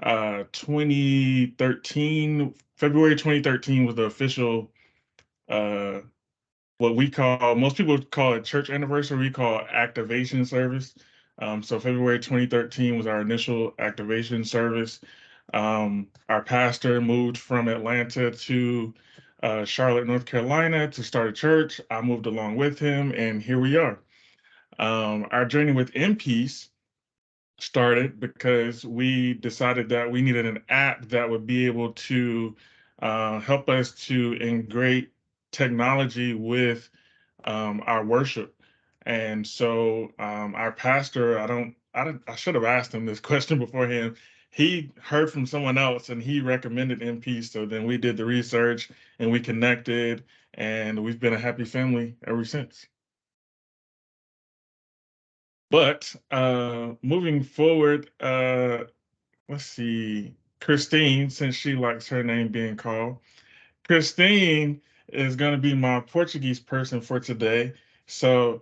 2013, February 2013 was the official, uh, what we call, most people call it church anniversary, we call it activation service. So February 2013 was our initial activation service. Our pastor moved from Atlanta to Charlotte, North Carolina to start a church. I moved along with him, and here we are. Our journey with In Peace started because we decided that we needed an app that would be able to help us to integrate technology with our worship. And so our pastor, I should have asked him this question beforehand. He heard from someone else and he recommended MP. So then we did the research and we connected, and we've been a happy family ever since. But moving forward, let's see, Christine, since she likes her name being called, Christine is going to be my Portuguese person for today. So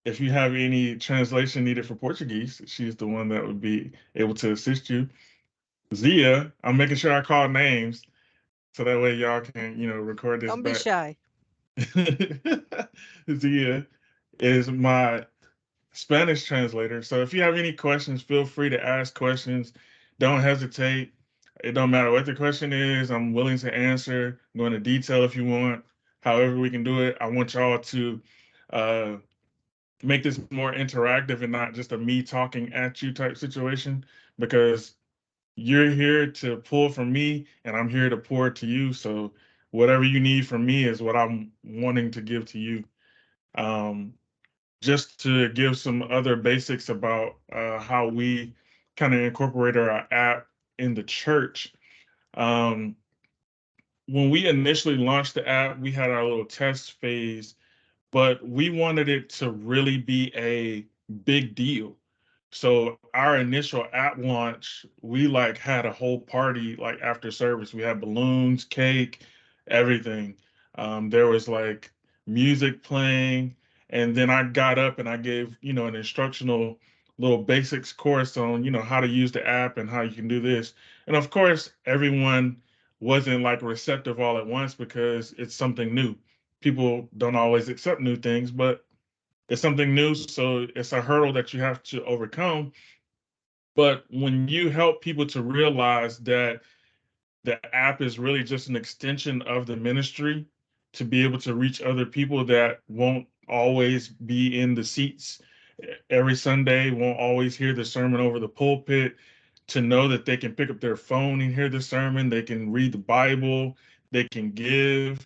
if you have any translation needed for Portuguese, she's the one that would be able to assist you. Zia, I'm making sure I call names so that way y'all can, record this Don't be back. shy. Zia is my Spanish translator. So if you have any questions, feel free to ask questions. Don't hesitate. It don't matter what the question is. I'm willing to answer. Go into detail if you want. However we can do it. I want y'all to uh, make this more interactive and not just a me talking at you type situation, because you're here to pull from me and I'm here to pour to you. So whatever you need from me is what I'm wanting to give to you. Um, just to give some other basics about how we kind of incorporated our app in the church. Um, when we initially launched the app, we had our little test phase, but we wanted it to really be a big deal. So our initial app launch, we like had a whole party like after service. We had balloons, cake, everything. There was like music playing, and then I got up and I gave, an instructional little basics course on, how to use the app and how you can do this. And of course, everyone wasn't like receptive all at once because it's something new. People don't always accept new things, but it's something new, so it's a hurdle that you have to overcome. But when you help people to realize that the app is really just an extension of the ministry to be able to reach other people that won't always be in the seats every Sunday, won't always hear the sermon over the pulpit, to know that they can pick up their phone and hear the sermon, they can read the Bible, they can give.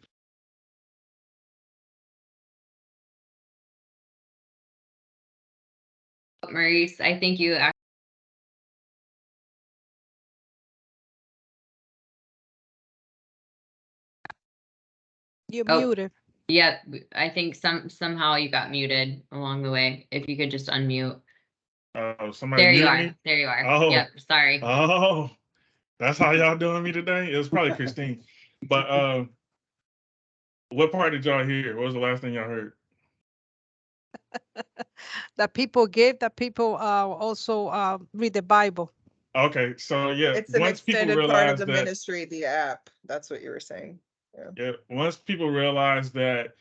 Maurice, I think you You're oh muted. yeah, I think somehow you got muted along the way. If you could just unmute. Oh, somebody There you muted are. me? There you are. Oh, Yep, sorry. oh, that's how y'all doing me today? It was probably Christine. But what part did y'all hear? What was the last thing y'all heard? That people give, that people also read the Bible. Okay, so yeah, It's an once people extended part of realize the that, ministry, the app. That's what you were saying. Yeah. yeah, once people realize that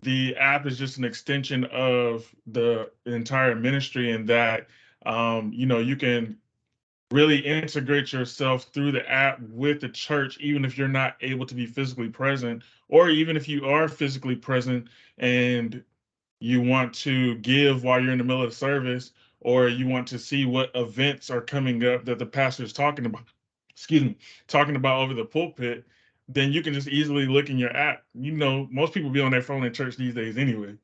the app is just an extension of the entire ministry, and that you can really integrate yourself through the app with the church, even if you're not able to be physically present, or even if you are physically present and you want to give while you're in the middle of the service, or you want to see what events are coming up that the pastor is talking about, excuse me, talking about over the pulpit, then you can just easily look in your app. Most people be on their phone in church these days anyway.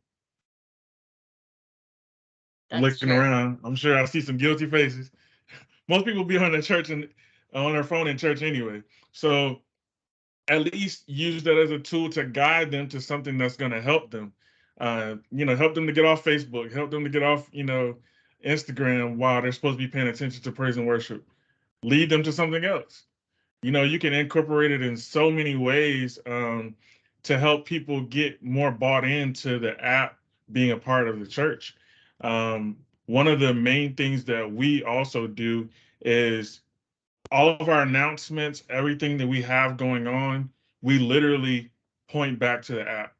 I'm That's looking true. around. I'm sure I see some guilty faces. Most people be on their church and on their phone in church anyway. So at least use that as a tool to guide them to something that's going to help them. Help them to get off Facebook, help them to get off, Instagram while they're supposed to be paying attention to praise and worship. Lead them to something else. You can incorporate it in so many ways to help people get more bought into the app being a part of the church. One of the main things that we also do is all of our announcements, everything that we have going on, we literally point back to the app.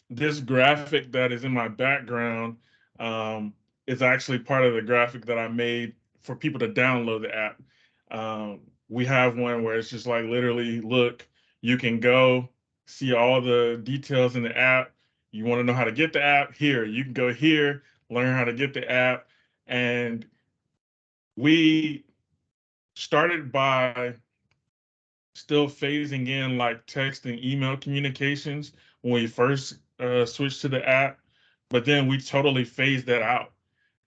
This graphic that is in my background um, is actually part of the graphic that I made for people to download the app. We have one where it's just like literally, look, you can go see all the details in the app. You want to know how to get the app? Here, you can go here, learn how to get the app. And we started by still phasing in like text and email communications when we first switched to the app, but then we totally phased that out.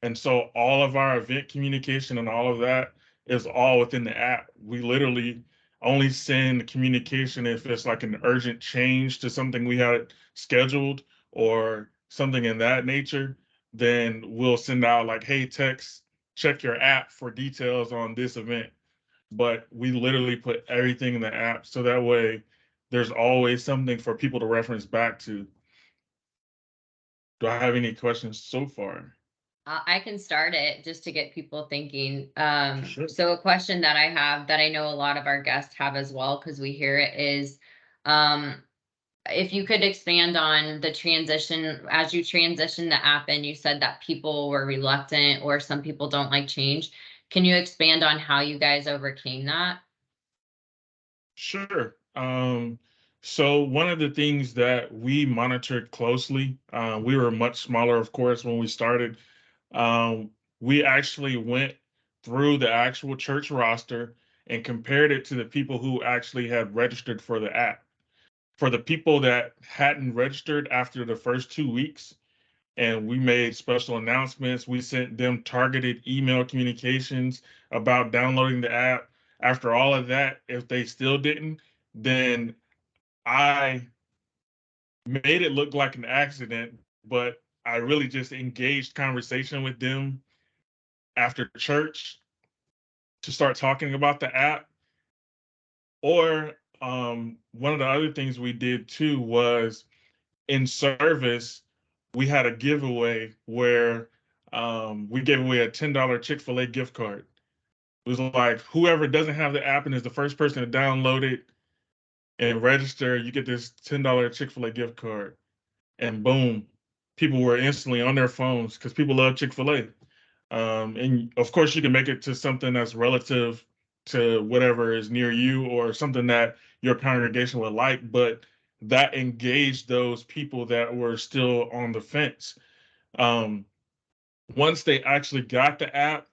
And so all of our event communication and all of that is all within the app. We literally only send communication if it's like an urgent change to something we had scheduled or something in that nature. Then we'll send out like, hey, text, check your app for details on this event. But we literally put everything in the app so that way there's always something for people to reference back to. Do I have any questions so far? I can start it just to get people thinking. Sure. So a question that I have that I know a lot of our guests have as well, because we hear it, is if you could expand on the transition as you transition the app, and you said that people were reluctant or some people don't like change. Can you expand on how you guys overcame that? Sure. So one of the things that we monitored closely, we were much smaller, of course, when we started. Um, we actually went through the actual church roster and compared it to the people who actually had registered for the app. For the people that hadn't registered after the first 2 weeks, and we made special announcements. We sent them targeted email communications about downloading the app. After all of that, if they still didn't, then I made it look like an accident, but I really just engaged conversation with them after church to start talking about the app. Or one of the other things we did too was in service, we had a giveaway where we gave away a $10 Chick-fil-A gift card. It was like whoever doesn't have the app and is the first person to download it and register, you get this $10 Chick-fil-A gift card. And boom, people were instantly on their phones because people love Chick-fil-A. And of course, you can make it to something that's relative to whatever is near you or something that your congregation would like, but that engaged those people that were still on the fence. Um, Once they actually got the app,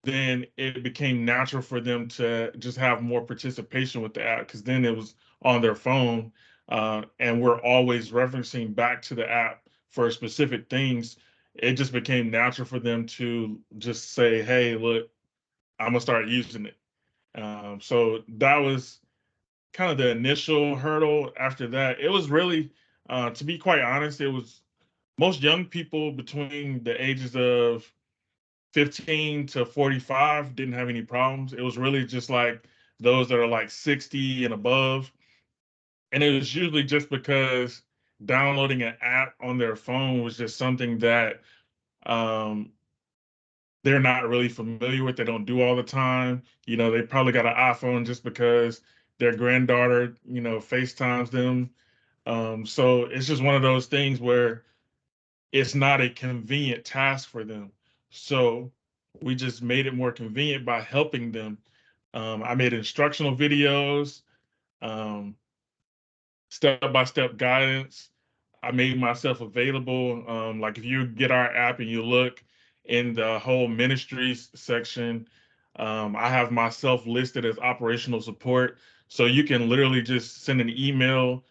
then it became natural for them to just have more participation with the app because then it was on their phone. And we're always referencing back to the app for specific things. It just became natural for them to just say, hey, look, I'm going to start using it. So that was kind of the initial hurdle. After that, it was really, to be quite honest, it was most young people between the ages of 15 to 45 didn't have any problems. It was really just like those that are like 60 and above. And it was usually just because downloading an app on their phone was just something that um, they're not really familiar with. They don't do all the time. You know, they probably got an iPhone just because their granddaughter, FaceTimes them. So it's just one of those things where it's not a convenient task for them. So we just made it more convenient by helping them. I made instructional videos, um, step-by-step guidance. I made myself available. Like if you get our app and you look in the whole ministries section, I have myself listed as operational support. So you can literally just send an email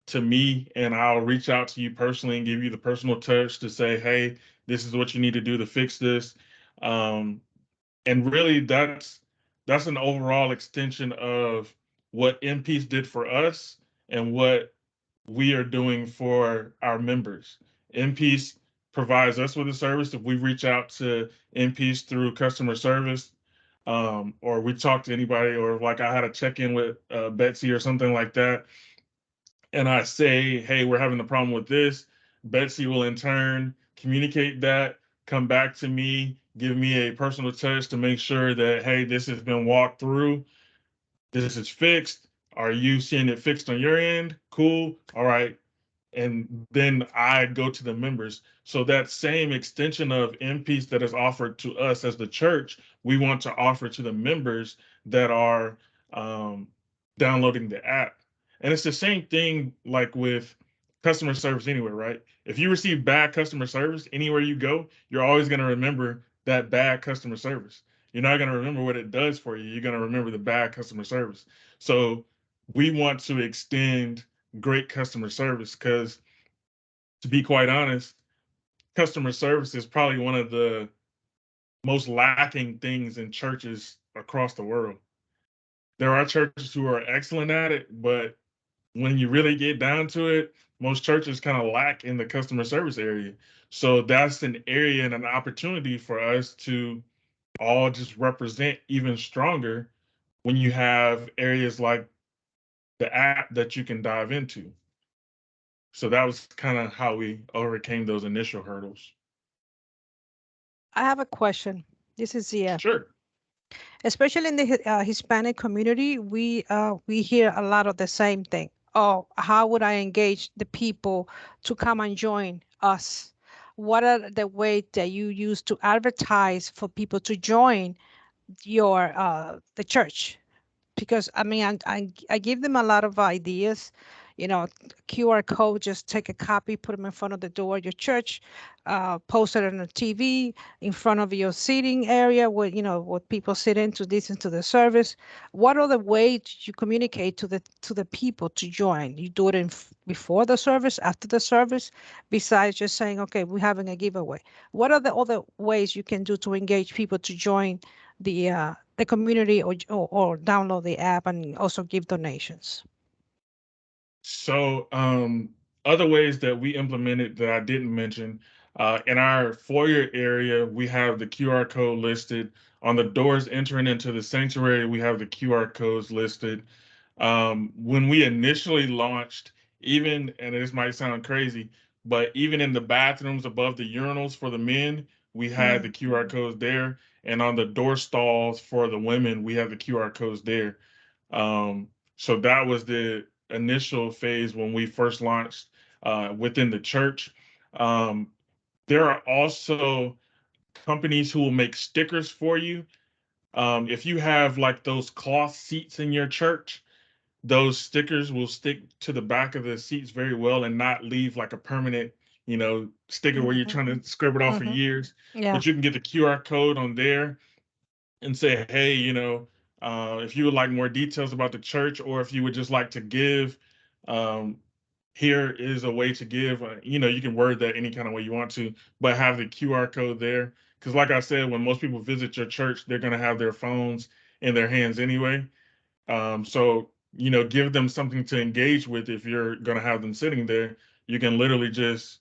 to me and I'll reach out to you personally and give you the personal touch to say, hey, this is what you need to do to fix this. Um, and really that's an overall extension of what MPeace did for us and what we are doing for our members. MPeace provides us with a service. If we reach out to MPeace through customer service, or we talk to anybody, or like I had a check-in with Betsy or something like that, and I say, hey, we're having a problem with this, Betsy will in turn communicate that, come back to me, give me a personal touch to make sure that, hey, this has been walked through, this is fixed. Are you seeing it fixed on your end? Cool. All right. And then I go to the members. So that same extension of in peace that is offered to us as the church, we want to offer to the members that are um, downloading the app. And it's the same thing like with customer service anywhere, right? If you receive bad customer service anywhere you go, you're always going to remember that bad customer service. You're not going to remember what it does for you. You're going to remember the bad customer service. So we want to extend great customer service because, to be quite honest, customer service is probably one of the most lacking things in churches across the world. There are churches who are excellent at it, but when you really get down to it, most churches kind of lack in the customer service area. So that's an area and an opportunity for us to all just represent even stronger when you have areas like the app that you can dive into. So that was kind of how we overcame those initial hurdles. I have a question. This is Sure. especially in the Hispanic community, we hear a lot of the same thing. Oh, how would I engage the people to come and join us? What are the ways that you use to advertise for people to join your the church? Because I mean, I give them a lot of ideas, QR code, just take a copy, put them in front of the door of your church, post it on the TV in front of your seating area where, what people sit in to listen to the service. What are the ways you communicate to the people to join? You do it before the service, after the service, besides just saying, okay, we're having a giveaway. What are the other ways you can do to engage people to join the community, or download the app and also give donations? So, other ways that we implemented that I didn't mention, in our foyer area, we have the QR code listed. On the doors entering into the sanctuary, we have the QR codes listed. When we initially launched, even, and this might sound crazy, but even in the bathrooms above the urinals for the men, we had the QR codes there. And on the door stalls for the women, we have the QR codes there. So that was the initial phase when we first launched within the church. Um, there are also companies who will make stickers for you. If you have like those cloth seats in your church, those stickers will stick to the back of the seats very well and not leave like a permanent, sticker where you're trying to scrub it off for years. Yeah. But you can get the QR code on there and say, hey, if you would like more details about the church, or if you would just like to give, um, here is a way to give. You can word that any kind of way you want to, but have the QR code there. Because, like I said, when most people visit your church, they're going to have their phones in their hands anyway. So, give them something to engage with if you're going to have them sitting there. You can literally just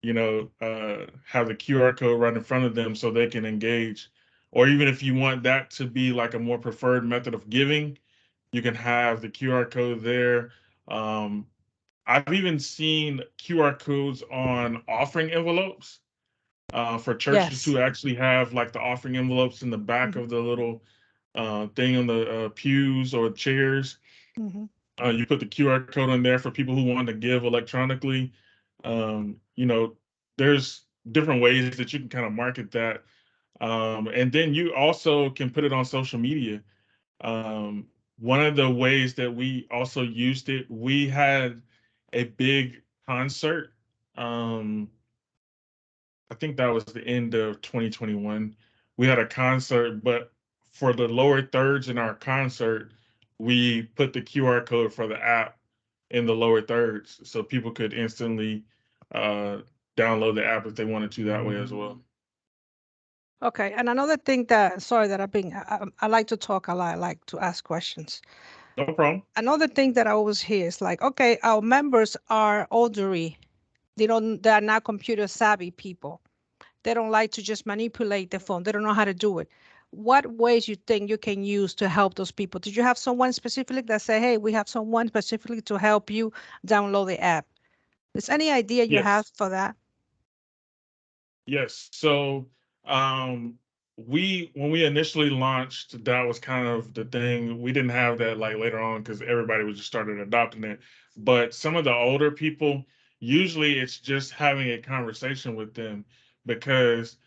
have the QR code right in front of them so they can engage. Or even if you want that to be like a more preferred method of giving, you can have the QR code there. Um, I've even seen QR codes on offering envelopes for churches Yes. who actually have like the offering envelopes in the back Hmm. of the little thing on the pews or chairs. Hmm. You put the QR code on there for people who want to give electronically. Um, you know, there's different ways that you can kind of market that. And then you also can put it on social media. Um, One of the ways that we also used it, we had a big concert. Um, I think that was the end of 2021. We had a concert, but for the lower thirds in our concert, we put the QR code for the app in the lower thirds so people could instantly uh, download the app if they wanted to that way as well. Okay. And another thing that, sorry that I like to talk a lot, I like to ask questions. No problem. Another thing that I always hear is like, okay, our members are older. They're not computer savvy people. They don't like to just manipulate the phone. They don't know how to do it. What ways you think you can use to help those people? Did you have someone specifically that say, hey, we have someone specifically to help you download the app? Is any idea you have Yes. for that? Yes. So Um, when we initially launched, that was kind of the thing. We didn't have that like later on because everybody was just started adopting it. But some of the older people, usually it's just having a conversation with them because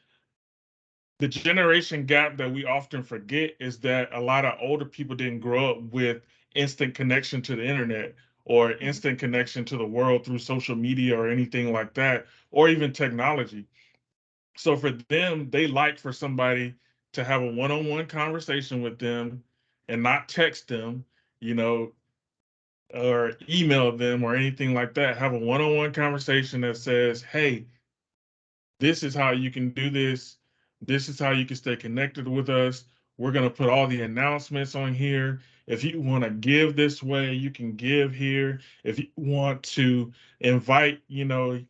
the generation gap that we often forget is that a lot of older people didn't grow up with instant connection to the internet or instant connection to the world through social media or anything like that, or even technology. So for them, they like for somebody to have a one-on-one conversation with them and not text them, you know, or email them or anything like that. Have a one-on-one conversation that says, "Hey, this is how you can do this. This is how you can stay connected with us. We're going to put all the announcements on here. If you want to give this way, you can give here. If you want to invite, your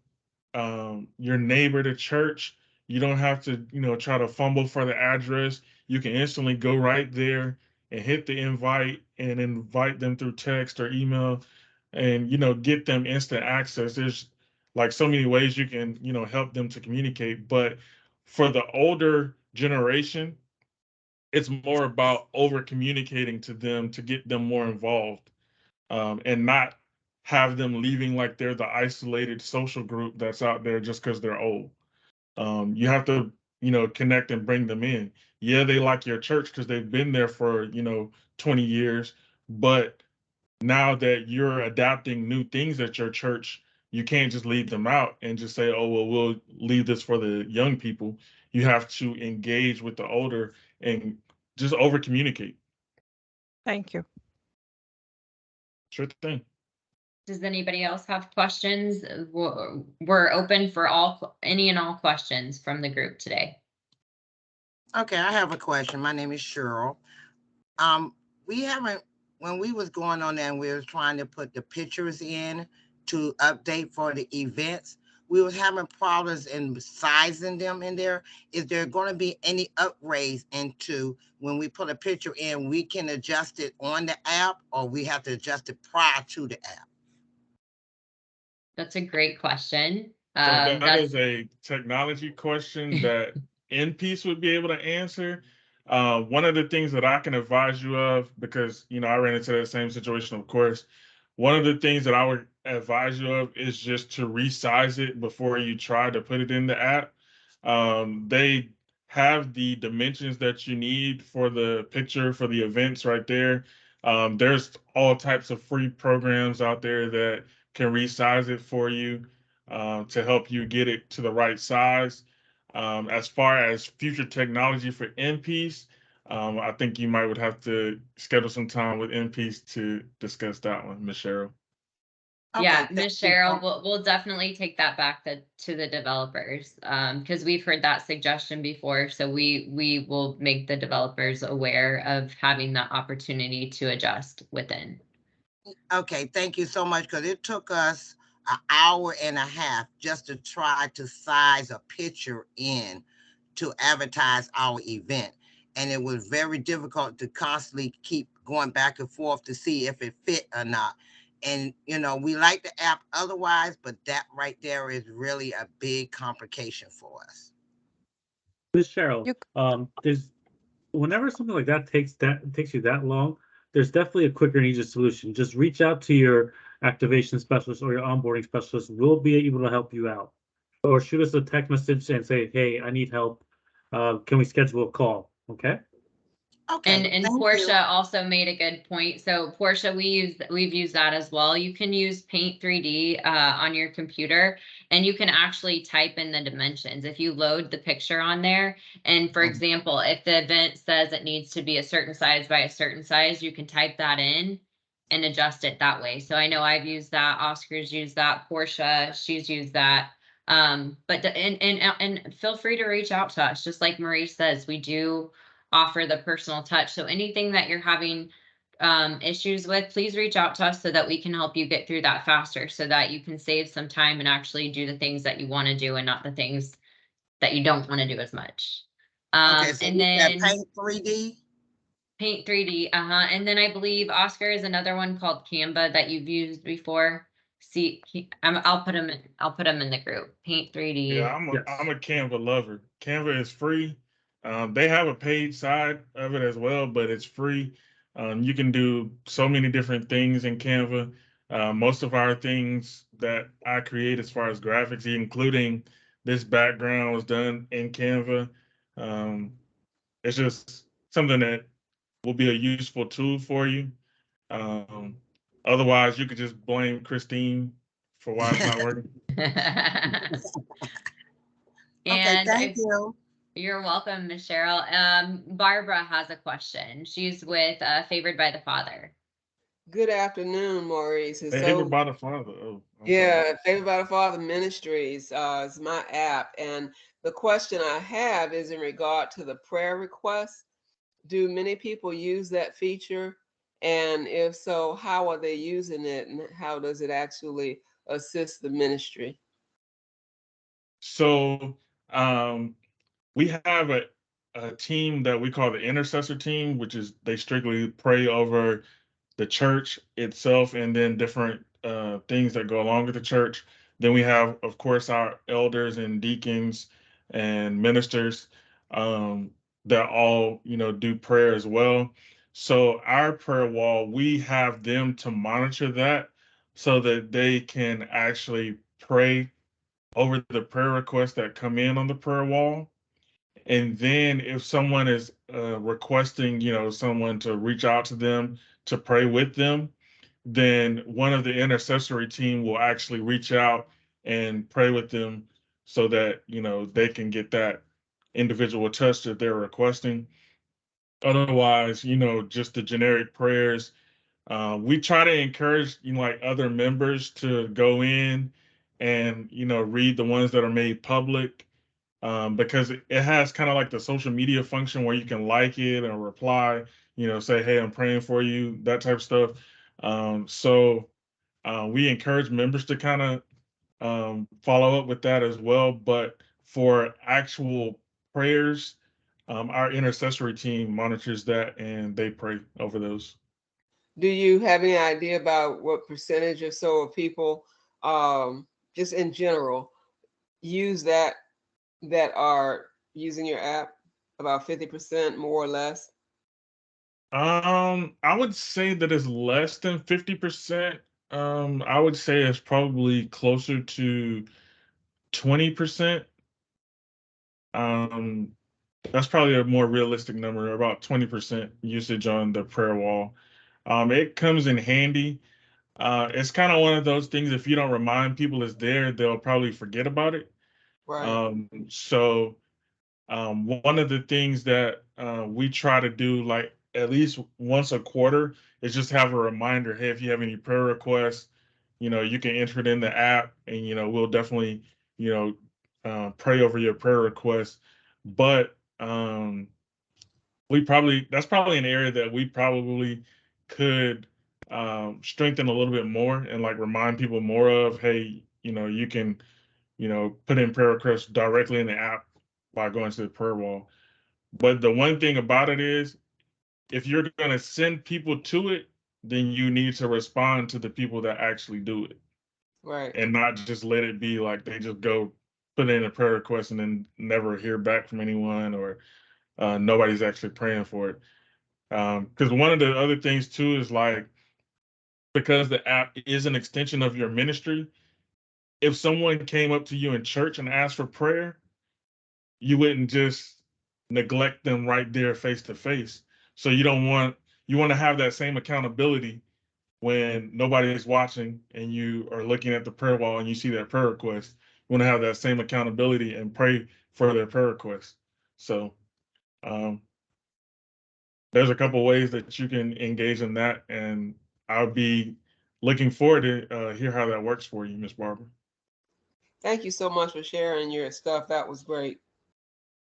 neighbor to church, you don't have to, try to fumble for the address. You can instantly go right there and hit the invite and invite them through text or email and, get them instant access. There's like so many ways you can, help them to communicate. But for the older generation, it's more about over communicating to them to get them more involved, and not have them leaving like they're the isolated social group that's out there just because they're old. You have to, connect and bring them in. Yeah, they like your church because they've been there for, 20 years. But now that you're adapting new things at your church, you can't just leave them out and just say, oh, well, we'll leave this for the young people. You have to engage with the older and just over communicate. Thank you. Sure thing. Does anybody else have questions? We're open for any and all questions from the group today. Okay, I have a question. My name is Cheryl. Um, we haven't, when we was going on there and we was trying to put the pictures in to update for the events, we was having problems in sizing them in there. Is there going to be any upgrades into when we put a picture in, we can adjust it on the app or we have to adjust it prior to the app? That's a great question. So that is a technology question that NPeace would be able to answer. One of the things that I can advise you of, because I ran into that same situation, of course. One of the things that I would advise you of is just to resize it before you try to put it in the app. They have the dimensions that you need for the picture for the events right there. There's all types of free programs out there that can resize it for you, to help you get it to the right size. As far as future technology for NPeace, I think you might would have to schedule some time with NPeace to discuss that one, Ms. Cheryl. Yeah, Okay, Ms. Cheryl, we'll definitely take that back to the developers, because we've heard that suggestion before. So we will make the developers aware of having that opportunity to adjust within. Okay, thank you so much, because it took us an hour and a half just to try to size a picture in to advertise our event. And it was very difficult to constantly keep going back and forth to see if it fit or not. And, we like the app otherwise, but that right there is really a big complication for us. Ms. Cheryl, You, there's whenever something like that takes you that long, there's definitely a quicker and easier solution. Just reach out to your activation specialist or your onboarding specialist. We'll be able to help you out. Or shoot us a text message and say, hey, I need help. Can we schedule a call? Okay. Okay. And thank Portia you. also made a good point. So Portia, we've used that as well. You can use Paint 3D on your computer, and you can actually type in the dimensions if you load the picture on there. And for example, if the event says it needs to be a certain size by a certain size, you can type that in and adjust it that way. So I know I've used that. Oscar's used that. Portia, she's used that. And feel free to reach out to us. Just like Maurice says, we do offer the personal touch. So anything that you're having issues with, please reach out to us so that we can help you get through that faster, so that you can save some time and actually do the things that you want to do and not the things that you don't want to do as much. Okay, so And you said then Paint 3D? Paint 3D, and then I believe Oscar is another one called Canva that you've used before. see, I'll put him in. I'll put him in the group. Paint 3D. Yeah, I'm a Canva lover. Canva is free. They have a paid side of it as well, but it's free. You can do so many different things in Canva. Most of our things that I create as far as graphics, including this background, was done in Canva. Um, it's just something that will be a useful tool for you. Um, Otherwise, you could just blame Christine for why it's not working. Okay, And thank you. you're welcome, Miss Cheryl. Barbara has a question. She's with Favored by the Father. Good afternoon, Maurice. It's Favored so by the Father. Oh, I'm sorry. yeah, Favored by the Father Ministries is my app, and the question I have is in regard to the prayer requests. Do many people use that feature? And if so, how are they using it, and how does it actually assist the ministry? So we have a team that we call the intercessor team, which is they strictly pray over the church itself and then different things that go along with the church. Then we have, of course, our elders and deacons and ministers um, that all, do prayer as well. So our prayer wall, we have them to monitor that so that they can actually pray over the prayer requests that come in on the prayer wall. And then if someone is requesting, someone to reach out to them to pray with them, then one of the intercessory team will actually reach out and pray with them so that, they can get that individual touch that they're requesting. Otherwise, just the generic prayers. We try to encourage, like other members to go in and, read the ones that are made public because it has kind of like the social media function where you can like it and reply, say, hey, I'm praying for you, that type of stuff. So we encourage members to kind of follow up with that as well. But for actual prayers, our intercessory team monitors that and they pray over those. Do you have any idea about what percentage or so of people, just in general, use that are using your app? About 50%, more or less? I would say that it's less than 50%. I would say it's probably closer to 20%. Um, that's probably a more realistic number, about 20% usage on the prayer wall. It comes in handy. It's kind of one of those things, if you don't remind people it's there, they'll probably forget about it. Right. So one of the things that we try to do, like at least once a quarter, is just have a reminder. Hey, if you have any prayer requests, you can enter it in the app, and we'll definitely, pray over your prayer requests. But that's probably an area that we probably could strengthen a little bit more and like remind people more of. Hey, you can, put in prayer requests directly in the app by going to the prayer wall. But the one thing about it is, if you're going to send people to it, then you need to respond to the people that actually do it Right. and not just let it be like they just go put in a prayer request and then never hear back from anyone or nobody's actually praying for it. Because one of the other things too is like, because the app is an extension of your ministry, if someone came up to you in church and asked for prayer, you wouldn't just neglect them right there face to face. So you want to have that same accountability when nobody is watching and you are looking at the prayer wall and you see that prayer request. You want to have that same accountability and pray for their prayer request. So um, there's a couple ways that you can engage in that, and I'll be looking forward to hear how that works for you, Miss Barbara. Thank you so much for sharing your stuff. That was great.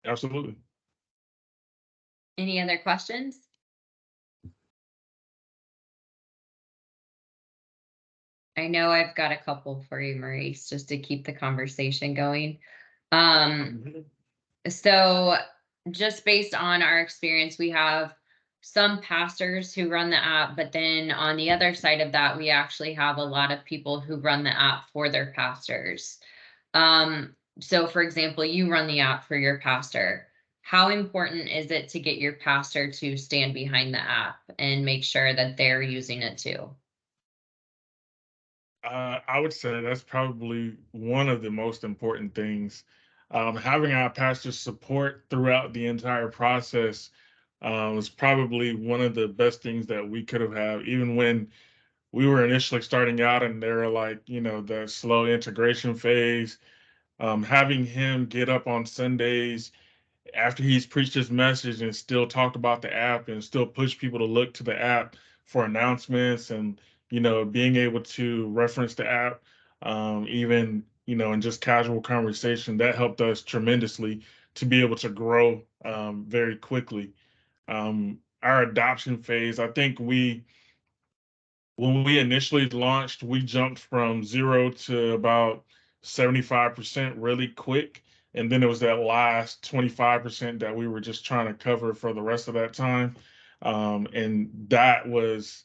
Absolutely. Any other questions? I know I've got a couple for you, Maurice, just to keep the conversation going. So just based on our experience, we have some pastors who run the app, but then on the other side of that, we actually have a lot of people who run the app for their pastors. So for example, you run the app for your pastor. How important is it to get your pastor to stand behind the app and make sure that they're using it too? I would say that's probably one of the most important things. Having our pastor's support throughout the entire process was probably one of the best things that we could have had, even when we were initially starting out and they were like, the slow integration phase. Having him get up on Sundays after he's preached his message and still talk about the app and still push people to look to the app for announcements and being able to reference the app, even in just casual conversation, that helped us tremendously to be able to grow very quickly. Our adoption phase, I think when we initially launched, we jumped from 0 to about 75% really quick. And then it was that last 25% that we were just trying to cover for the rest of that time. And that was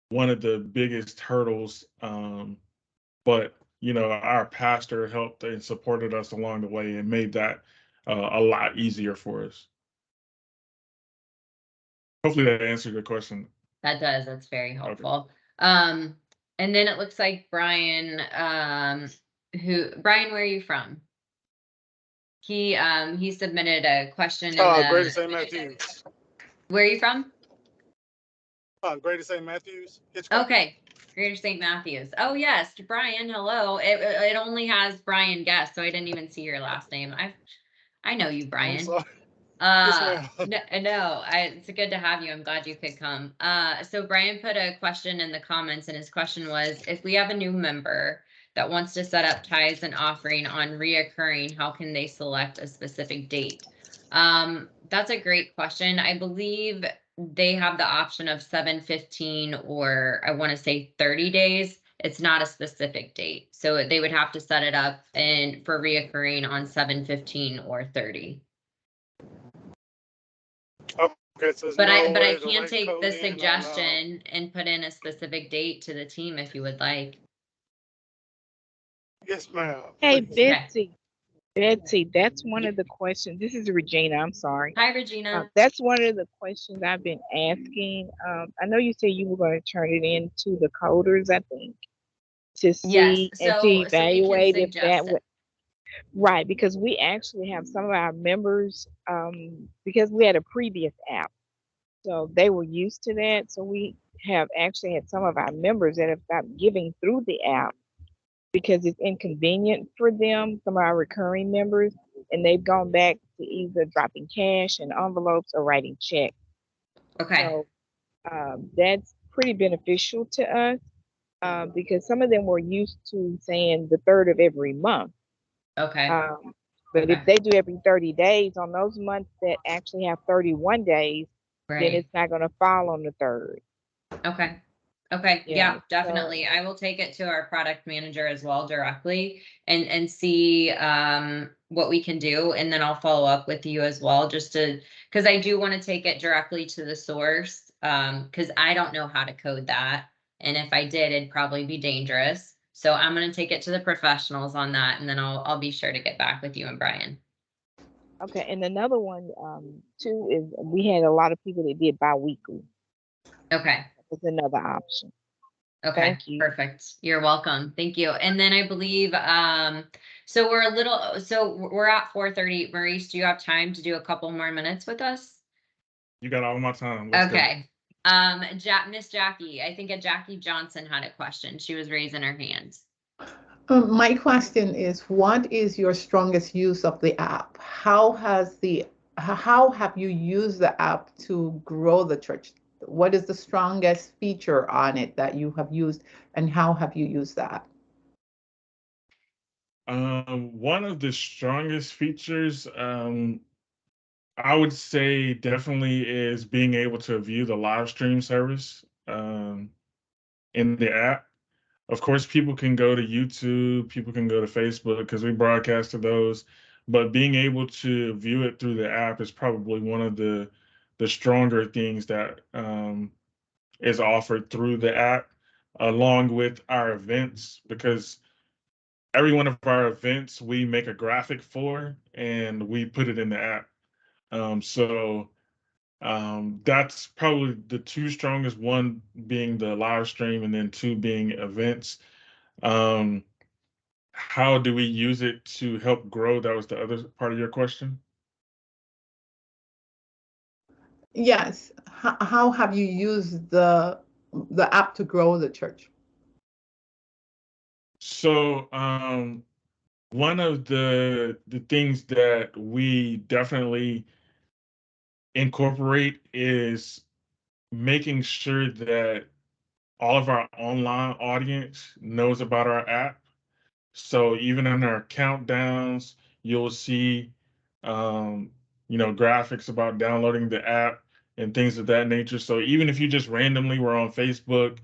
one of the biggest hurdles. But, our pastor helped and supported us along the way and made that a lot easier for us. Hopefully that answered your question. That does. That's very Okay. helpful. And then it looks like Brian, Brian, where are you from? He submitted a question in Greater St. Matthews. Where are you from? Greater St. Matthews. Hitchcock. Okay, Greater St. Matthews. Oh yes, Brian. Hello. It only has Brian Guest, so I didn't even see your last name. I know you, Brian. I'm sorry. Yes, No, it's good to have you. I'm glad you could come. So Brian put a question in the comments, and his question was, if we have a new member that wants to set up tithes and offering on reoccurring, how can they select a specific date? That's a great question. I believe they have the option of 7-15, or I want to say 30 days. It's not a specific date. So they would have to set it up and for reoccurring on 7-15 or 30. Okay, so But I can take the suggestion and put in a specific date to the team if you would like. Yes, ma'am. Hey, Please. Betsy, that's one of the questions. This is Regina. I'm sorry. Hi, Regina. That's one of the questions I've been asking. I know you said you were going to turn it in to the coders, I think, to see and to evaluate if that would. Right, because we actually have some of our members, because we had a previous app, so they were used to that. So we have actually had some of our members that have stopped giving through the app because it's inconvenient for them, some of our recurring members, and they've gone back to either dropping cash in envelopes or writing checks. Okay. So that's pretty beneficial to us because some of them were used to saying the 3rd of every month. Okay. But if they do every 30 days on those months that actually have 31 days, then it's not going to fall on the 3rd. Okay. Okay. Yeah, definitely. I will take it to our product manager as well directly and see what we can do. And then I'll follow up with you as well, just to, because I do want to take it directly to the source, because I don't know how to code that. And if I did, it'd probably be dangerous. So I'm going to take it to the professionals on that, and then I'll be sure to get back with you and Brian. Okay. And another one too is we had a lot of people that did bi-weekly. Okay. That's another option. Okay. Thank you. Perfect. You're welcome. Thank you. And then I believe so we're at 4:30. Maurice, do you have time to do a couple more minutes with us? You got all my time. Let's okay. Miss Jackie, I think Jackie Johnson had a question. She was raising her hand. My question is, what is your strongest use of the app? How have you used the app to grow the church? What is the strongest feature on it that you have used, and how have you used that? One of the strongest features, I would say definitely is being able to view the live stream service in the app. Of course, people can go to YouTube, people can go to Facebook because we broadcast to those, but being able to view it through the app is probably one of the the stronger things that is offered through the app, along with our events, because every one of our events we make a graphic for and we put it in the app. So that's probably the two strongest, one being the live stream and then two being events. Um, how do we use it to help grow? That was the other part of your question. Yes. How have you used the app to grow the church? So one of the things that we definitely incorporate is making sure that all of our online audience knows about our app. So even in our countdowns, you'll see, um, graphics about downloading the app and things of that nature. So even if you just randomly were on Facebook,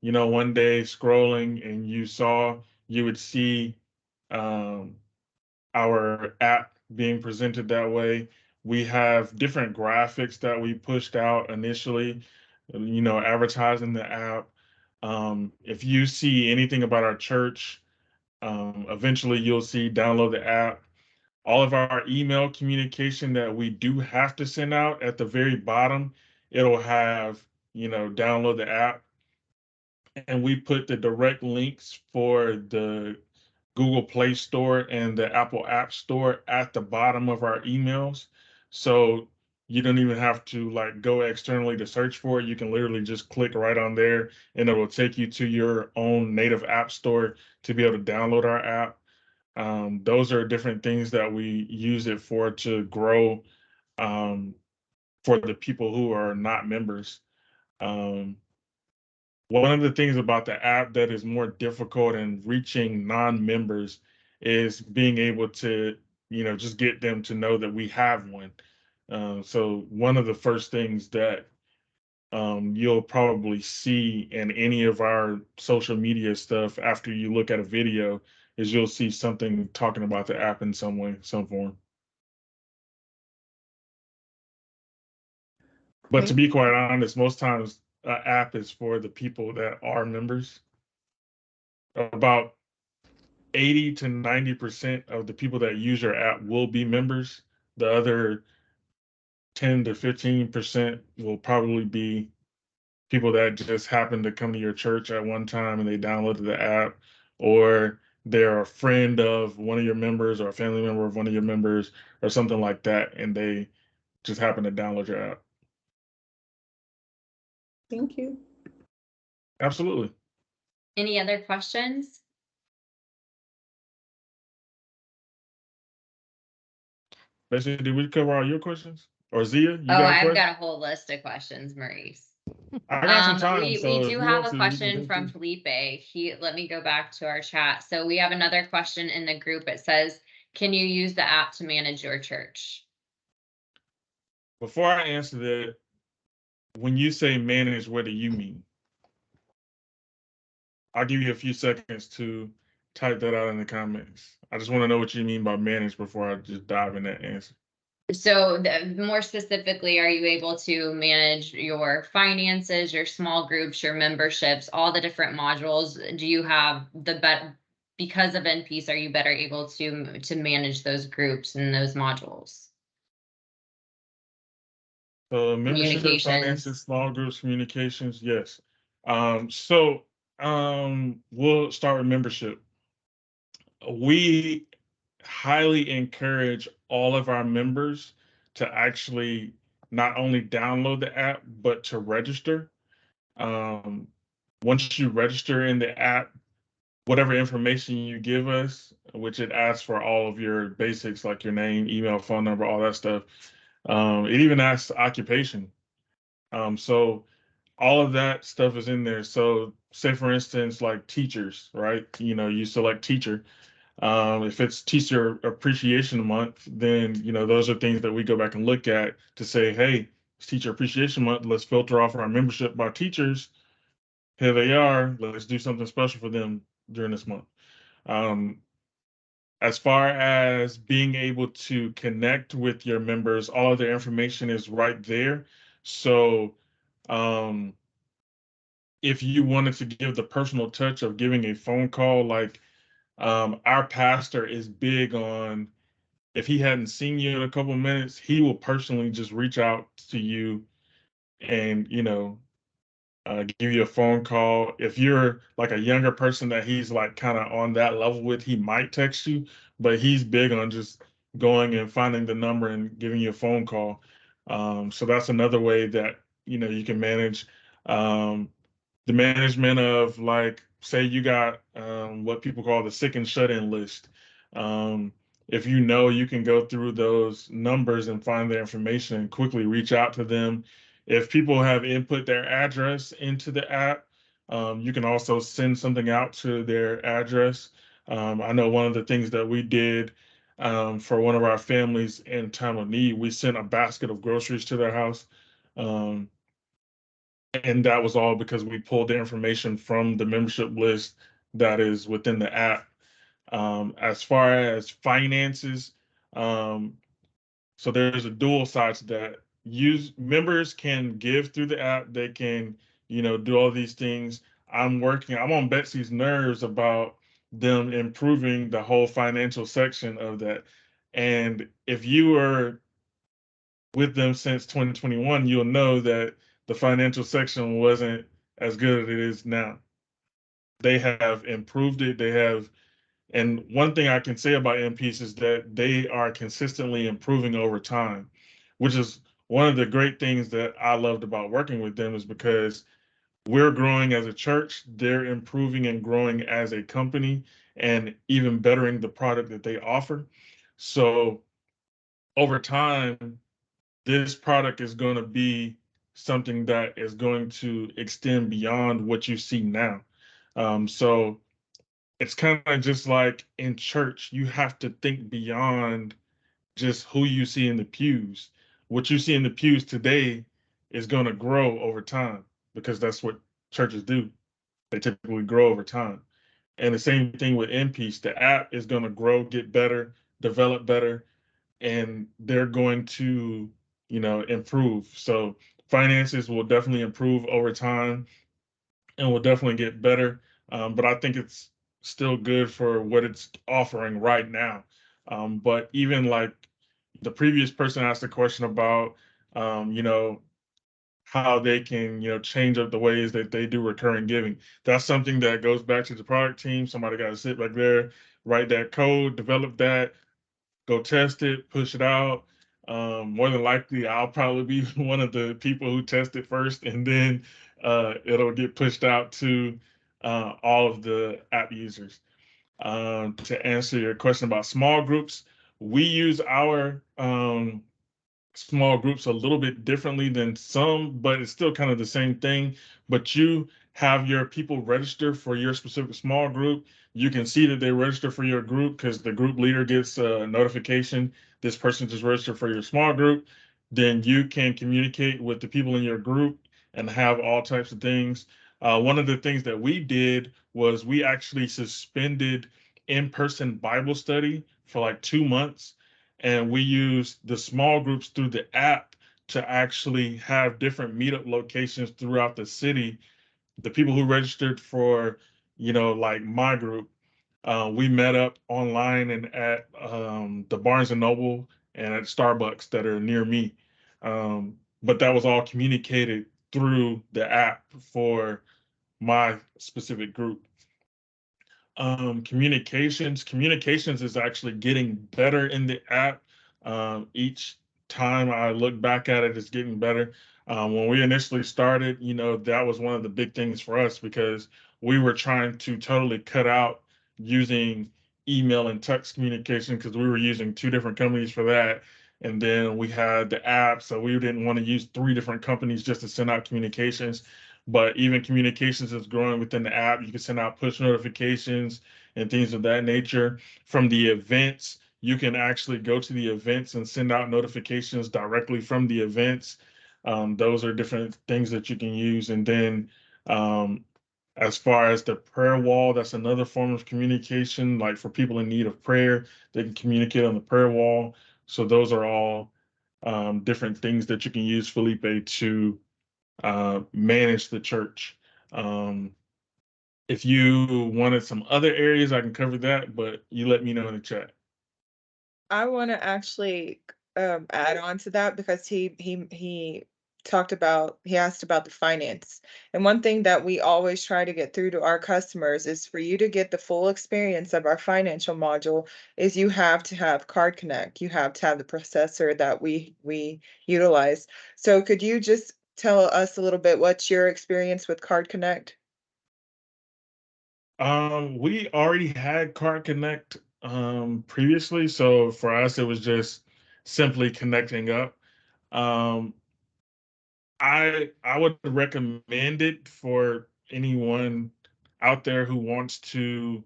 one day scrolling and you would see um, our app being presented that way. We have different graphics that we pushed out initially, advertising the app. If you see anything about our church, eventually you'll see download the app. All of our email communication that we do have to send out at the very bottom, it'll have, download the app. And we put the direct links for the Google Play Store and the Apple App Store at the bottom of our emails. So you don't even have to like go externally to search for it. You can literally just click right on there and it will take you to your own native app store to be able to download our app. Those are different things that we use it for to grow for the people who are not members. Um, One of the things about the app that is more difficult in reaching non-members is being able to, just get them to know that we have one. So one of the first things that you'll probably see in any of our social media stuff after you look at a video is you'll see something talking about the app in some way, some form. But to Okay. be quite honest, most times app is for the people that are members. About 80 to 90% of the people that use your app will be members. The other 10 to 15% will probably be people that just happen to come to your church at one time and they downloaded the app, or they're a friend of one of your members or a family member of one of your members or something like that, and they just happen to download your app. Thank you. Absolutely. Any other questions? Basically, did we cover all your questions? Or Zia, you Oh, got a I've question? got a whole list of questions, Maurice. I got some time, We so if do you have want a to, we can question go from too. Felipe. Let me go back to our chat. So we have another question in the group. It says, can you use the app to manage your church? Before I answer that, when you say manage, what do you mean? I'll give you a few seconds to type that out in the comments. I just want to know what you mean by manage before I just dive in that answer. So more specifically, are you able to manage your finances, your small groups, your memberships, all the different modules? Do you have because of NPeace, are you better able to manage those groups and those modules? So membership, Communications. finances, small groups, communications, yes. So we'll start with membership. We highly encourage all of our members to actually not only download the app, but to register. Um, Once you register in the app, whatever information you give us, which it asks for all of your basics like your name, email, phone number, all that stuff. It even asks occupation. So all of that stuff is in there. So say for instance, like teachers, right? You select teacher. If it's Teacher Appreciation Month, then those are things that we go back and look at to say, hey, it's Teacher Appreciation Month. Let's filter off our membership by teachers. Here they are. Let's do something special for them during this month. Um, as far as being able to connect with your members, all of their information is right there. So um, if you wanted to give the personal touch of giving a phone call, like our pastor is big on, if he hadn't seen you in a couple of minutes, he will personally just reach out to you and, give you a phone call. If you're like a younger person that he's like kind of on that level with, he might text you, but he's big on just going and finding the number and giving you a phone call. So that's another way that, you can manage. Um, the management of, like, say you got what people call the sick and shut-in list. Um, if you can go through those numbers and find their information and quickly reach out to them. If people have input their address into the app, you can also send something out to their address. I know one of the things that we did for one of our families in time of need, we sent a basket of groceries to their house. Um, and that was all because we pulled the information from the membership list that is within the app. As far as finances, um, so there's a dual side to that. Use members can give through the app. They can, do all these things. I'm on Betsy's nerves about them improving the whole financial section of that. And if you were with them since 2021, you'll know that the financial section wasn't as good as it is now. They have improved it. And one thing I can say about MPs is that they are consistently improving over time, which is one of the great things that I loved about working with them, is because we're growing as a church, they're improving and growing as a company, and even bettering the product that they offer. So over time, this product is going to be something that is going to extend beyond what you see now. So it's kind of just like in church, you have to think beyond just who you see in the pews. What you see in the pews today is going to grow over time, because that's what churches do. They typically grow over time. And the same thing with M-Piece. The app is going to grow, get better, develop better, and they're going to, improve. So finances will definitely improve over time and will definitely get better. But I think it's still good for what it's offering right now. But even like the previous person asked a question about, how they can, change up the ways that they do recurring giving. That's something that goes back to the product team. Somebody got to sit back there, write that code, develop that, go test it, push it out. More than likely, I'll probably be one of the people who test it first, and then it'll get pushed out to all of the app users. To answer your question about small groups, we use our small groups a little bit differently than some, but it's still kind of the same thing. But you have your people register for your specific small group. You can see that they register for your group because the group leader gets a notification. This person just registered for your small group. Then you can communicate with the people in your group and have all types of things. One of the things that we did was we actually suspended in-person Bible study for like 2 months, and we use the small groups through the app to actually have different meetup locations throughout the city. The people who registered for, like my group, we met up online and at the Barnes and Noble and at Starbucks that are near me. But that was all communicated through the app for my specific group. Communications is actually getting better in the app. Each time I look back at it, it's getting better. When we initially started, that was one of the big things for us, because we were trying to totally cut out using email and text communication, because we were using two different companies for that. And then we had the app, so we didn't want to use three different companies just to send out communications. But even communications is growing within the app. You can send out push notifications and things of that nature. From the events, you can actually go to the events and send out notifications directly from the events. Those are different things that you can use. And then um, As far as the prayer wall, that's another form of communication. Like for people in need of prayer, they can communicate on the prayer wall. So those are all different things that you can use Felipe to manage the church. Um, if you wanted some other areas, I can cover that, but you let me know in the chat. I want to actually add on to that because he asked about the finance. And one thing that we always try to get through to our customers is for you to get the full experience of our financial module is you have to have Card Connect. You have to have the processor that we utilize. So could you just tell us a little bit what's your experience with Card Connect? We already had Card Connect previously, so for us it was just simply connecting up. Um, I would recommend it for anyone out there who wants to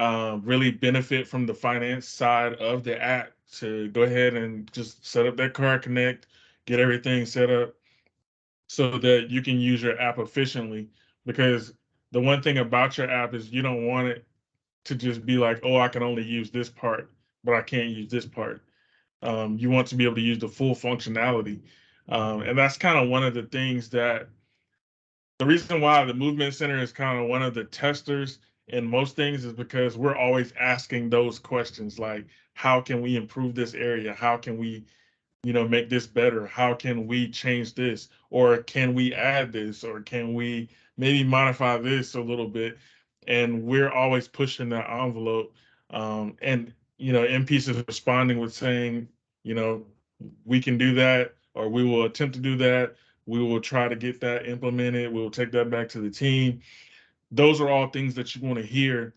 really benefit from the finance side of the app to go ahead and just set up that Card Connect, get everything set up so that you can use your app efficiently. Because the one thing about your app is you don't want it to just be like, oh, I can only use this part, but I can't use this part. You want to be able to use the full functionality. And that's kind of one of the things that the reason why the Movement Center is kind of one of the testers in most things is because we're always asking those questions like, how can we improve this area? How can we make this better? How can we change this? Or can we add this? Or can we maybe modify this a little bit? And we're always pushing that envelope. And MPs is responding with saying, you know, we can do that, or we will attempt to do that. We will try to get that implemented. We'll take that back to the team. Those are all things that you want to hear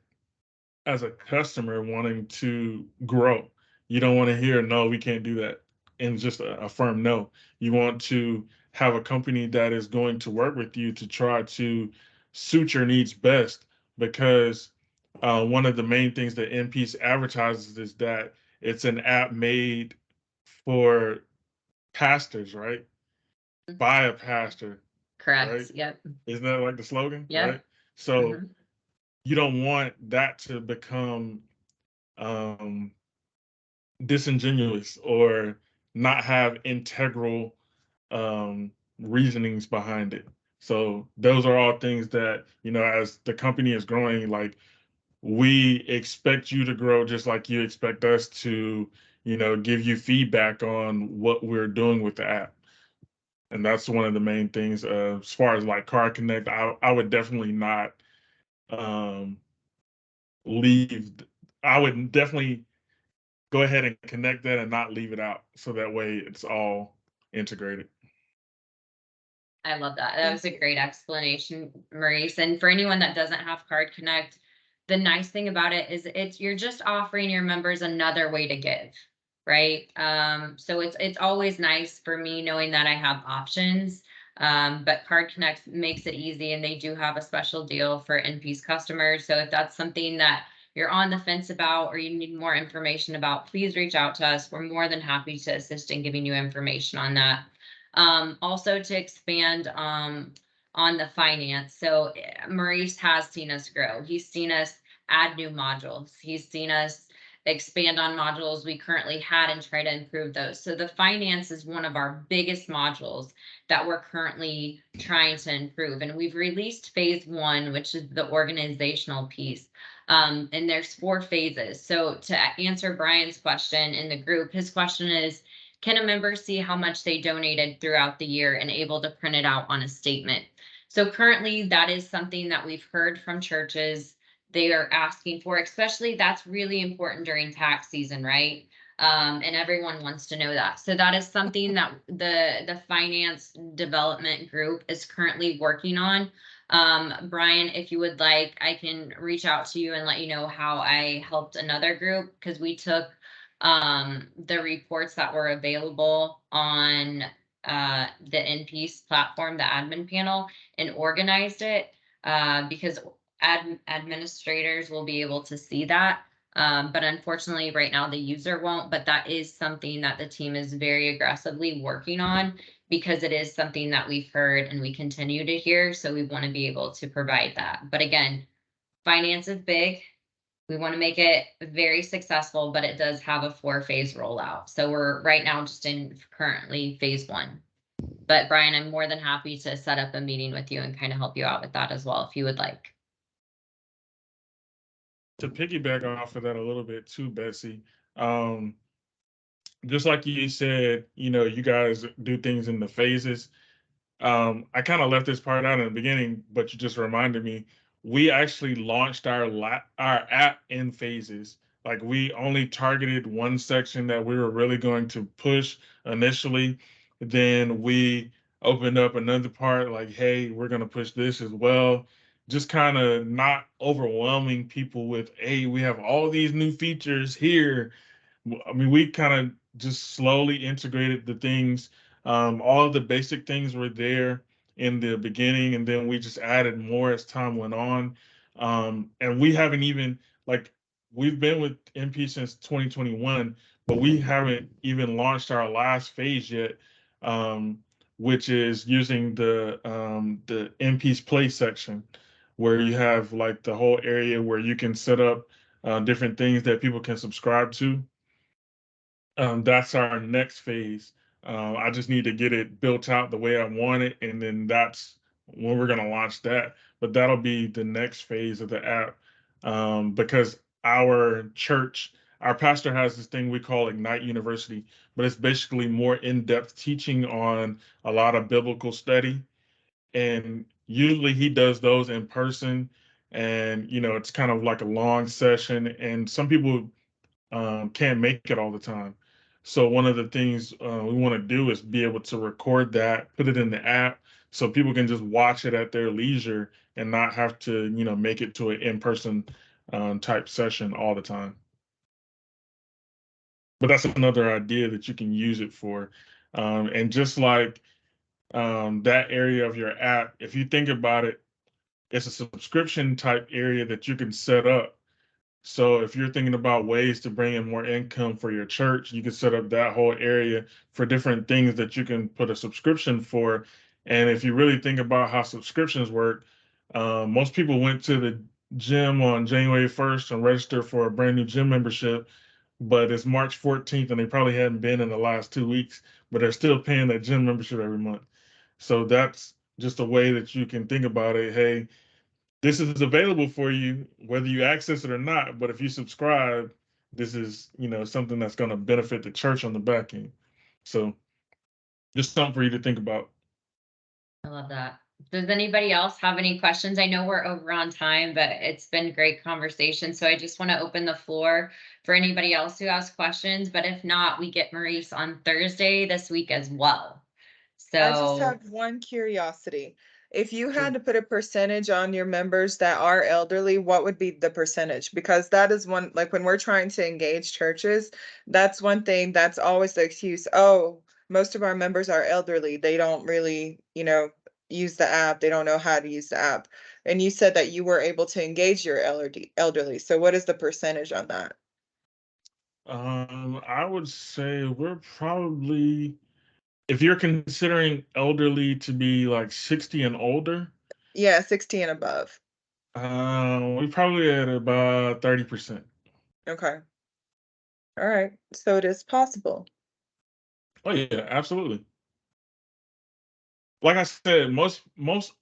as a customer wanting to grow. You don't want to hear, no, we can't do that, and just a firm no. You want to have a company that is going to work with you to try to suit your needs best, because one of the main things that NPs advertises is that it's an app made for pastors, right? By a pastor, Correct. right? Yep. Isn't that like the slogan? Yep. Right? So Mm-hmm. you don't want that to become um, disingenuous or not have integral reasonings behind it. So those are all things that, as the company is growing, like we expect you to grow just like you expect us to, give you feedback on what we're doing with the app. And that's one of the main things. As far as like Card Connect, I would definitely not um, leave. I would definitely go ahead and connect that and not leave it out, so that way it's all integrated. I love that. That was a great explanation, Maurice. And for anyone that doesn't have Card Connect, the nice thing about it is you're just offering your members another way to give, right? So it's always nice for me knowing that I have options. But Card Connect makes it easy, and they do have a special deal for NP's customers. So if that's something that you're on the fence about or you need more information about, please reach out to us. We're more than happy to assist in giving you information on that. Also to expand on the finance. So Maurice has seen us grow. He's seen us add new modules. He's seen us expand on modules we currently had and try to improve those. So the finance is one of our biggest modules that we're currently trying to improve. And we've released phase 1, which is the organizational piece. And there's 4 phases. So to answer Brian's question in the group, his question is, can a member see how much they donated throughout the year and able to print it out on a statement? So currently that is something that we've heard from churches they are asking for, especially that's really important during tax season, right? And everyone wants to know that. So that is something that the finance development group is currently working on. Brian, if you would like, I can reach out to you and let you know how I helped another group, because we took the reports that were available on the NP's platform, the admin panel, and organized it because administrators will be able to see that. But unfortunately, right now the user won't. But that is something that the team is very aggressively working on, because it is something that we've heard and we continue to hear. So we want to be able to provide that. But again, finance is big. We want to make it very successful, but it does have a 4-phase rollout. So we're right now just in currently phase 1. But Brian, I'm more than happy to set up a meeting with you and kind of help you out with that as well, if you would like. To piggyback off of that a little bit too, Betsy, um, just like you said, you guys do things in the phases. I kind of left this part out in the beginning, but you just reminded me. We actually launched our app in phases. Like, we only targeted one section that we were really going to push initially. Then we opened up another part, like, hey, we're going to push this as well. Just kind of not overwhelming people with, hey, we have all these new features here. I mean, we kind of just slowly integrated the things. All of the basic things were there in the beginning, and then we just added more as time went on. And we haven't even, like, we've been with MP since 2021, but we haven't even launched our last phase yet, um, which is using the MP's Play section, where you have like the whole area where you can set up different things that people can subscribe to. That's our next phase. I just need to get it built out the way I want it, and then that's when we're going to launch that. But that'll be the next phase of the app, because our church, our pastor has this thing we call Ignite University, but it's basically more in-depth teaching on a lot of biblical study. And usually he does those in person, and it's kind of like a long session, and some people can't make it all the time. So one of the things we want to do is be able to record that, put it in the app, so people can just watch it at their leisure and not have to, make it to an in-person type session all the time. But that's another idea that you can use it for. And just like that area of your app, if you think about it, it's a subscription type area that you can set up. So if you're thinking about ways to bring in more income for your church, you can set up that whole area for different things that you can put a subscription for. And if you really think about how subscriptions work, most people went to the gym on January 1st and registered for a brand new gym membership, but it's March 14th and they probably hadn't been in the last 2 weeks, but they're still paying that gym membership every month. So that's just a way that you can think about it. Hey, this is available for you whether you access it or not, but if you subscribe, this is something that's going to benefit the church on the back end. So just something for you to think about. I love that. Does anybody else have any questions? I know we're over on time, but it's been great conversation. So I just want to open the floor for anybody else who has questions. But if not, we get Maurice on Thursday this week as well. I just So have one curiosity. If you Sure. had to put a percentage on your members that are elderly, what would be the percentage? Because that is one, like when we're trying to engage churches, that's one thing that's always the excuse. Oh, most of our members are elderly. They don't really, use the app. They don't know how to use the app. And you said that you were able to engage your elderly. So what is the percentage on that? I would say we're probably, if you're considering elderly to be like 60 and older, Yeah, 60 and above. we probably at about 30%. Okay. All right. So it is possible. Oh yeah, absolutely. Like I said, most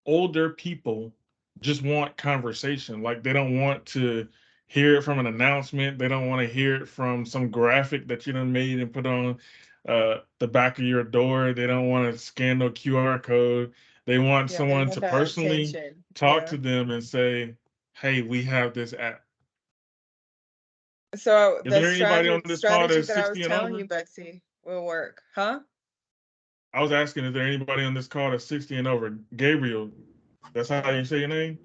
older people just want conversation. Like, they don't want to hear it from an announcement. They don't want to hear it from some graphic that you done made and put on the back of your door. They don't want to scan no QR code. They want Yeah, they someone want to that personally attention. talk Yeah. to them and say, "Hey, we have this app." So Is the there anybody strategy on this call strategy that's that I was 60 and telling over? you, Betsy, will work, huh? I was asking, is there anybody on this call that's 60 and over? Gabriel, that's how you say your name?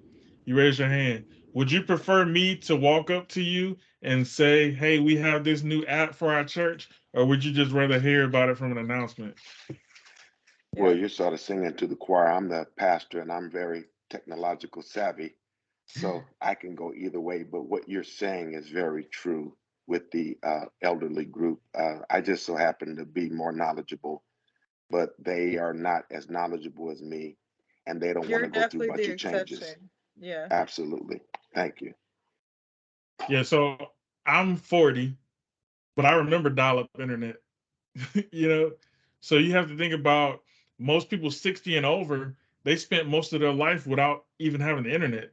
You raise your hand. Would you prefer me to walk up to you and say, hey, we have this new app for our church? Or would you just rather hear about it from an announcement? Well, Yeah. you're sort of singing to the choir. I'm the pastor and I'm very technological savvy. So I can go either way. But what you're saying is very true with the elderly group. I just so happen to be more knowledgeable, but they are not as knowledgeable as me, and they don't want You're to go through a definitely bunch the of changes. exception. Yeah. Absolutely. Thank you. Yeah, so I'm 40, but I remember dial-up internet. you know, so you have to think about most people 60 and over. They spent most of their life without even having the internet.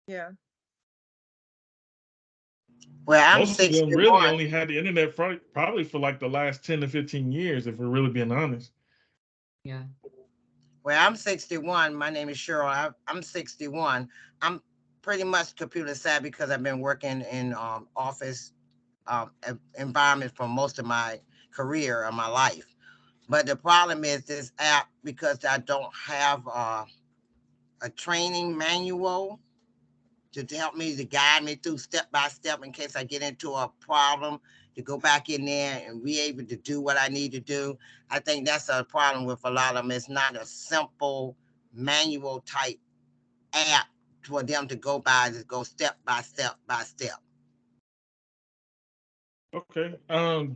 Yeah. Well, I'm Most of them really 61. only had the internet probably for like the last 10 to 15 years, if we're really being honest. Yeah. Well, I'm 61. My name is Cheryl. I'm 61. I'm pretty much computer savvy because I've been working in office environment for most of my career of my life. But the problem is this app, because I don't have a training manual to help me, to guide me through step by step in case I get into a problem, to go back in there and be able to do what I need to do. I think that's a problem with a lot of them. It's not a simple manual type app for them to go by, to go step by step by step. Okay.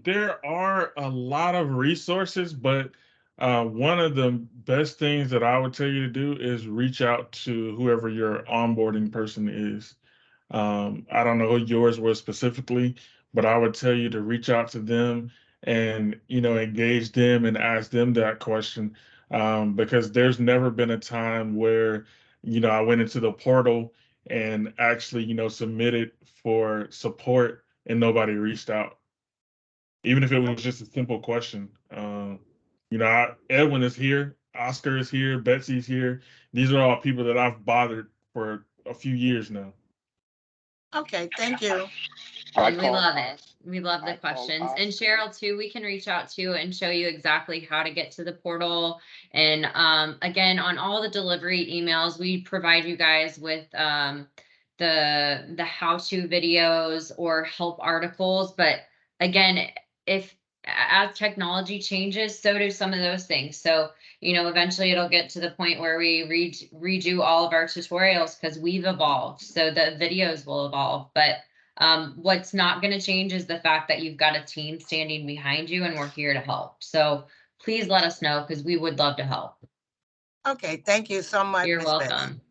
There are a lot of resources, but one of the best things that I would tell you to do is reach out to whoever your onboarding person is. I don't know who yours was specifically, but I would tell you to reach out to them and, engage them and ask them that question. Because there's never been a time where, I went into the portal and actually, submitted for support and nobody reached out, even if it was just a simple question. Edwin is here, Oscar is here, Betsy's here. These are all people that I've bothered for a few years now. Okay, thank you. And we love it. We love the questions. And Cheryl, too, we can reach out to you and show you exactly how to get to the portal. And again, on all the delivery emails, we provide you guys with the how-to videos or help articles. But again, if as technology changes, so do some of those things. So, eventually it'll get to the point where we redo all of our tutorials because we've evolved. So the videos will evolve. But what's not going to change is the fact that you've got a team standing behind you and we're here to help. So please let us know because we would love to help. Okay, thank you so much. You're Ms. Betsy. welcome.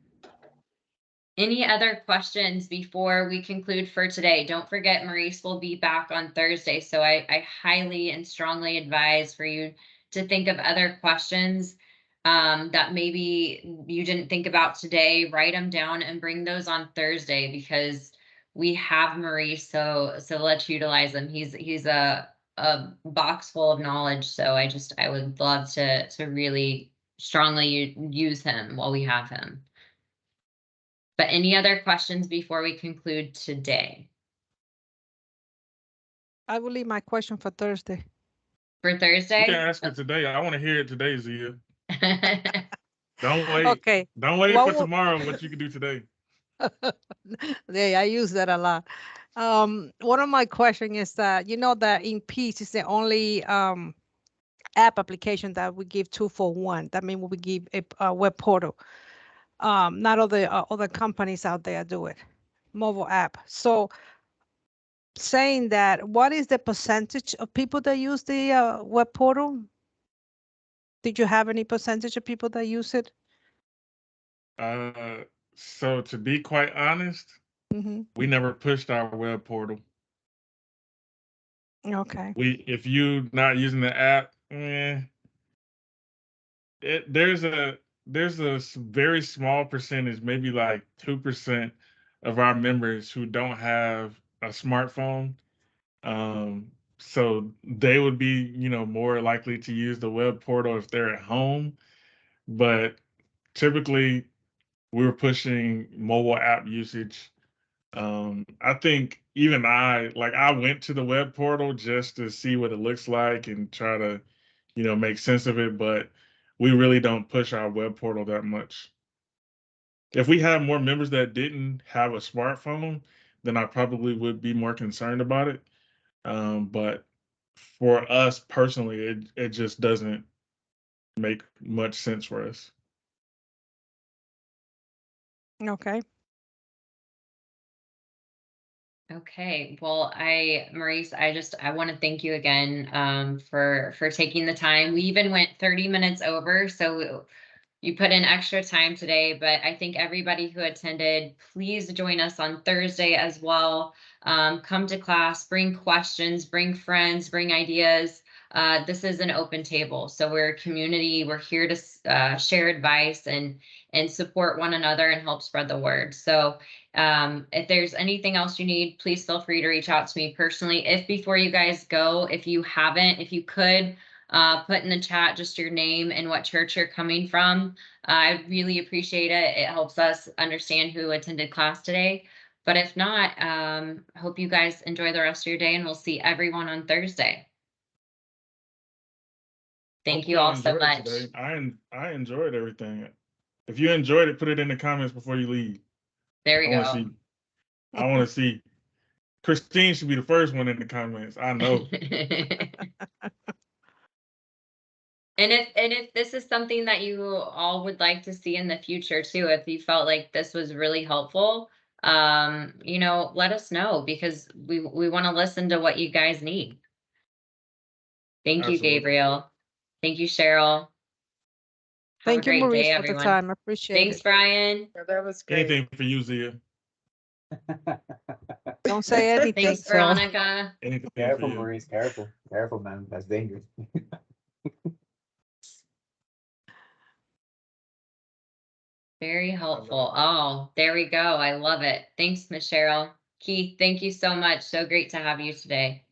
Any other questions before we conclude for today? Don't forget, Maurice will be back on Thursday. So I highly and strongly advise for you to think of other questions that maybe you didn't think about today. Write them down and bring those on Thursday because we have Maurice. So let's utilize him. He's a box full of knowledge. So I would love to really strongly use him while we have him. But any other questions before we conclude today? I will leave my question for Thursday. For Thursday? You can ask it today. I want to hear it today, Zia. Don't wait. Okay. Don't wait for tomorrow. What you can do today. Yeah, I use that a lot. One of my questions is that that in Peace is the only app application that we give 2-for-1. That means we give a web portal. Not all the other companies out there do it. Mobile app. So saying that, what is the percentage of people that use the web portal? Did you have any percentage of people that use it? So to be quite honest, we never pushed our web portal. Okay. If you not using the app, there's a very small percentage, maybe like 2% of our members who don't have a smartphone. So they would be, more likely to use the web portal if they're at home. But typically, we're pushing mobile app usage. I think even I went to the web portal just to see what it looks like and try to, make sense of it. But we really don't push our web portal that much. If we had more members that didn't have a smartphone, then I probably would be more concerned about it. But for us personally, it just doesn't make much sense for us. Okay. Okay. Well, Maurice, I want to thank you again for taking the time. We even went 30 minutes over, so you put in extra time today, but I think everybody who attended, please join us on Thursday as well. Come to class, bring questions, bring friends, bring ideas. This is an open table, so we're a community. We're here to share advice and support one another and help spread the word. So if there's anything else you need, please feel free to reach out to me personally. If before you guys go, if you could put in the chat just your name and what church you're coming from. I really appreciate it. It helps us understand who attended class today. But if not, hope you guys enjoy the rest of your day, and we'll see everyone on Thursday. Thank you all so much. I enjoyed everything. If you enjoyed it, put it in the comments before you leave. There we go. I want to see. Christine should be the first one in the comments. I know. And if this is something that you all would like to see in the future too, if you felt like this was really helpful, let us know, because we want to listen to what you guys need. Thank you, Gabriel. Thank you, Cheryl. Thank you, Maurice, for the time. I appreciate it. Thanks, Brian. That was great. Anything for you, Zia. Don't say anything. Thanks, Veronica. Anything Careful, Maurice. Careful. Careful, man. That's dangerous. Very helpful. Oh, there we go. I love it. Thanks, Miss Cheryl. Keith, thank you so much. So great to have you today.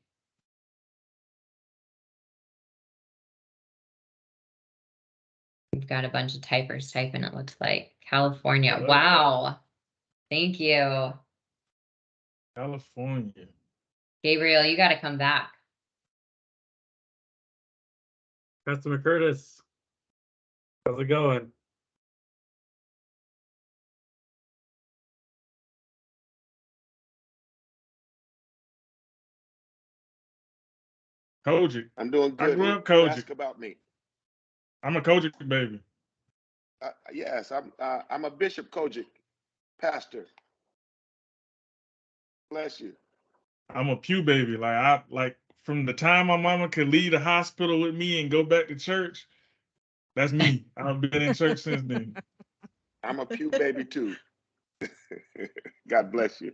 We've got a bunch of typers typing, it looks like. California. Wow. Thank you. California. Gabriel, you got to come back. Customer Curtis, how's it going? Kojic. I'm doing good. I grew up Kojic. Ask about me. I'm a Kojic baby. Yes, I'm a Bishop Kojic, pastor. Bless you. I'm a pew baby. Like from the time my mama could leave the hospital with me and go back to church, that's me. I've been in church since then. I'm a pew baby too. God bless you.